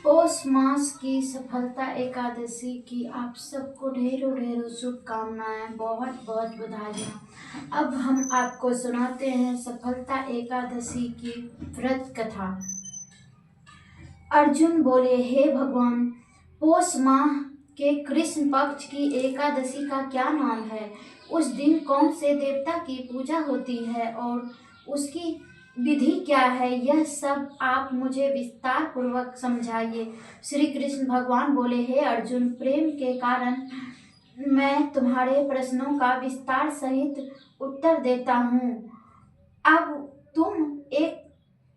पौष मास की सफलता एकादशी की आप सबको ढेरों ढेरों शुभकामनाएं, बहुत बहुत बधाइयाँ। अब हम आपको सुनाते हैं सफलता एकादशी की व्रत कथा। अर्जुन बोले, हे भगवान, पौष माह के कृष्ण पक्ष की एकादशी का क्या नाम है? उस दिन कौन से देवता की पूजा होती है और उसकी विधि क्या है? यह सब आप मुझे विस्तार पूर्वक समझाइए। श्री कृष्ण भगवान बोले, हे अर्जुन, प्रेम के कारण मैं तुम्हारे प्रश्नों का विस्तार सहित उत्तर देता हूँ। अब तुम एक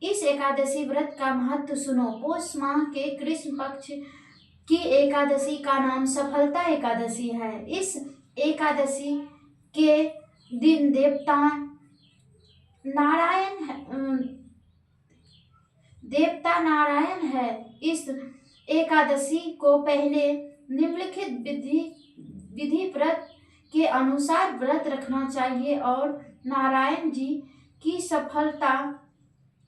इस एकादशी व्रत का महत्व सुनो। पौष माह के कृष्ण पक्ष की एकादशी का नाम सफलता एकादशी है। इस एकादशी के दिन देवता नारायण है। इस एकादशी को पहले निम्नलिखित विधि व्रत के अनुसार व्रत रखना चाहिए और नारायण जी की सफलता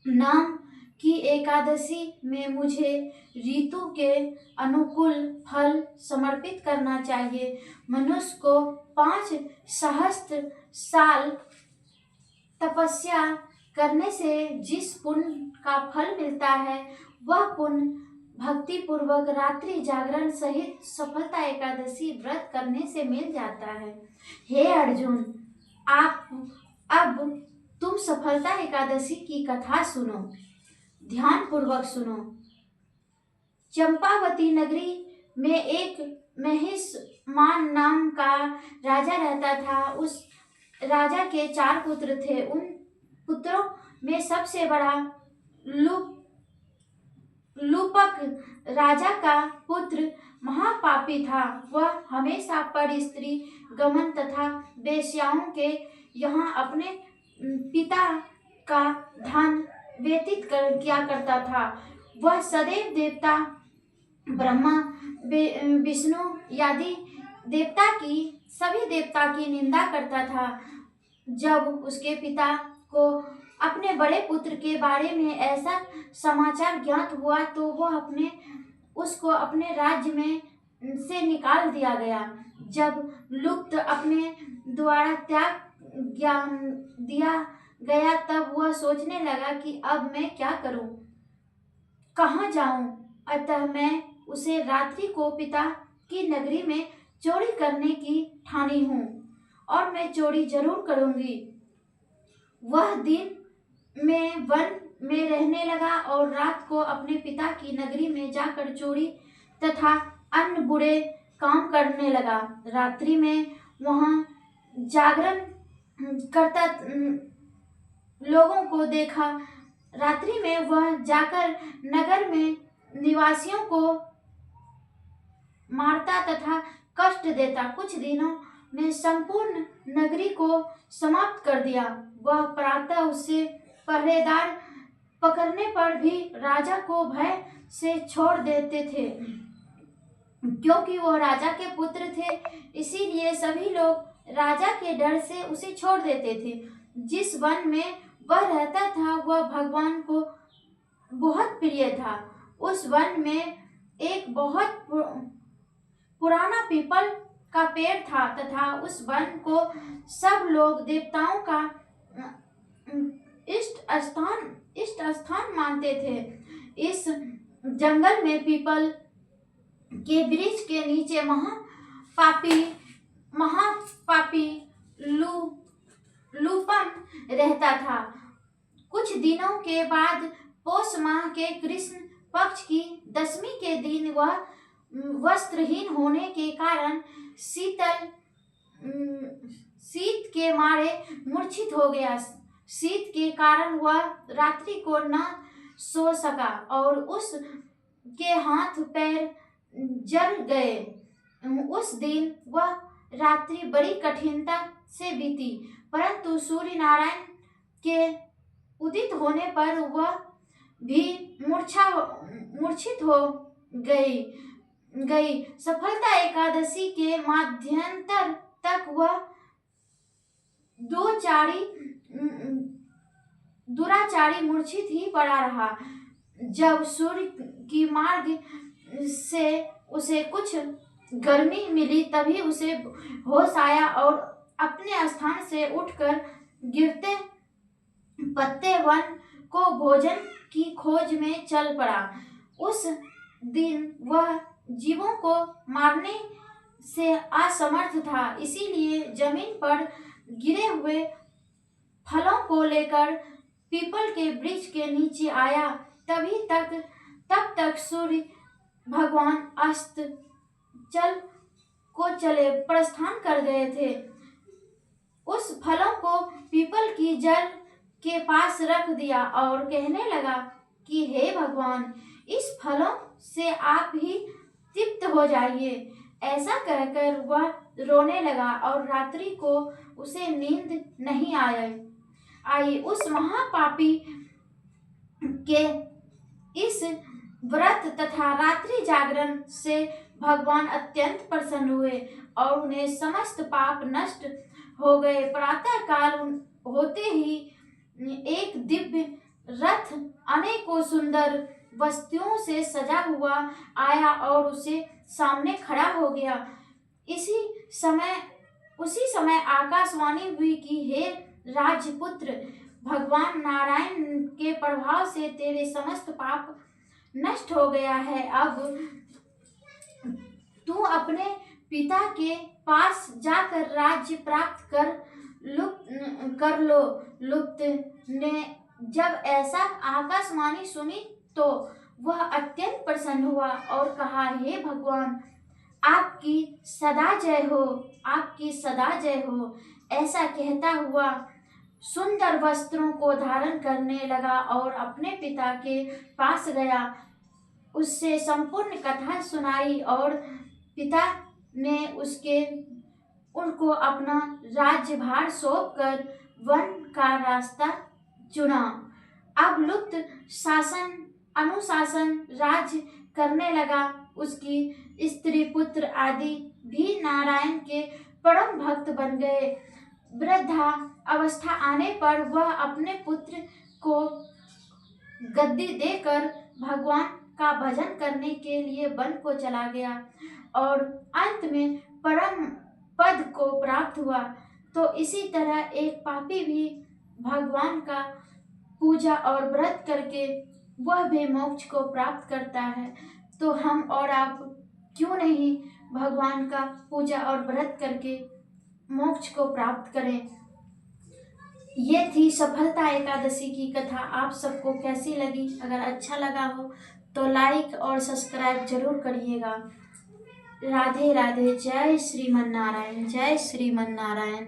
नाम की एकादशी में मुझे ऋतु के अनुकूल फल समर्पित करना चाहिए। मनुष्य को 5 सहस्त्र साल तपस्या करने से जिस पुण्य का फल मिलता है, वह पुण्य भक्ति पूर्वक रात्रि जागरण सहित सफलता एकादशी व्रत करने से मिल जाता है। हे अर्जुन, आप अब तुम सफलता एकादशी की कथा सुनो, ध्यान पूर्वक सुनो। चंपावती नगरी में एक महिष्मान नाम का राजा रहता था। उस राजा के 4 पुत्र थे। उन पुत्रों में सबसे बड़ा लूपक राजा का पुत्र महापापी था। वह हमेशा पर स्त्री गमन तथा वेश्याओं के यहाँ अपने पिता का धन व्यतीत किया करता था। वह सदैव देवता ब्रह्मा, विष्णु आदि सभी देवता की निंदा करता था। जब उसके पिता को अपने बड़े पुत्र के बारे में ऐसा समाचार ज्ञात हुआ तो वह उसको अपने राज्य में से निकाल दिया गया। जब लुप्त अपने द्वारा त्याग दिया गया, तब वह सोचने लगा कि अब मैं क्या करूं, कहाँ जाऊं। अतः मैं उसे रात्रि को पिता की नगरी में चोरी करने की ठानी हूँ और मैं चोरी जरूर करूंगी। वह दिन में वन में रहने लगा और रात को अपने पिता की नगरी में जाकर चोरी तथा अन्य बुरे काम करने लगा। रात्रि में वहां जागरण करता लोगों को देखा। रात्रि में वह जाकर नगर में निवासियों को मारता तथा कष्ट देता। कुछ दिनों में संपूर्ण नगरी को समाप्त कर दिया। वह प्रातः उसे पहरेदार पकड़ने पर भी राजा को भय से छोड़ देते थे। क्योंकि वह राजा के पुत्र थे, इसीलिए सभी लोग राजा के डर से उसे छोड़ देते थे। जिस वन में वह रहता था वह भगवान को बहुत प्रिय था। उस वन में एक बहुत पुराना पीपल का पेड़ था तथा उस वन को सब लोग देवताओं का इष्ट स्थान मानते थे। इस जंगल में पीपल के वृक्ष के नीचे महापापी लूपन रहता था। कुछ दिनों के बाद पौष माह के कृष्ण पक्ष की दशमी के दिन वह वस्त्रहीन होने के कारण शीत के मारे मूर्छित हो गया। शीत के कारण वह रात्रि को न सो सका और उसके हाथ पैर जल गए। उस दिन वह रात्रि बड़ी कठिनता से बीती, परंतु सूर्य नारायण के उदित होने पर वह भी मूर्छित हो गई। सफलता एकादशी के मध्यांतर तक वह दुराचारी मूर्छित ही पड़ा रहा। जब सूर्य की मार्ग से उसे कुछ गर्मी मिली तभी उसे होश आया और अपने स्थान से उठकर गिरते पत्ते वन को भोजन की खोज में चल पड़ा। उस दिन वह जीवों को मारने से असमर्थ था, इसीलिए जमीन पर गिरे हुए फलों को लेकर पीपल के वृक्ष के नीचे आया। तब तक सूर्य भगवान अस्त चले प्रस्थान कर गए थे। उस फलों को पीपल की जड़ के पास रख दिया और कहने लगा कि हे भगवान, इस फलों से आप ही तृप्त हो जाइए। ऐसा कहकर वह रोने लगा और रात्रि को उसे नींद नहीं आई। उस महापापी के इस व्रत तथा रात्रि जागरण से भगवान अत्यंत प्रसन्न हुए और उन्हें समस्त पाप नष्ट हो गए। प्रातः काल होते ही एक दिव्य रथ अनेकों सुंदर वस्तुओं से सजा हुआ आया और उसे सामने खड़ा हो गया। उसी समय आकाशवाणी हुई कि हे राजपुत्र, भगवान नारायण के प्रभाव से तेरे समस्त पाप नष्ट हो गया है। अब तू अपने पिता के पास जाकर राज्य प्राप्त कर लो। लुप्त ने जब ऐसा आकाशवाणी सुनी तो वह अत्यंत प्रसन्न हुआ और कहा, हे भगवान, आपकी सदा जय हो, आपकी सदा जय हो। ऐसा कहता हुआ सुंदर वस्त्रों को धारण करने लगा और अपने पिता के पास गया। उससे संपूर्ण कथा सुनाई और पिता ने उनको अपना राज्यभार सौंपकर वन का रास्ता चुना। अब लुप्त अनुशासन राज्य करने लगा। उसकी स्त्री पुत्र आदि भी नारायण के परम भक्त बन गए। वृद्धा अवस्था आने पर वह अपने पुत्र को गद्दी देकर भगवान का भजन करने के लिए वन को चला गया और अंत में परम पद को प्राप्त हुआ। तो इसी तरह एक पापी भी भगवान का पूजा और व्रत करके वह भी मोक्ष को प्राप्त करता है। तो हम और आप क्यों नहीं भगवान का पूजा और व्रत करके मोक्ष को प्राप्त करें। ये थी सफलता एकादशी की कथा। आप सबको कैसी लगी? अगर अच्छा लगा हो तो लाइक और सब्सक्राइब जरूर करिएगा। राधे राधे। जय श्रीमन नारायण, जय श्रीमन नारायण।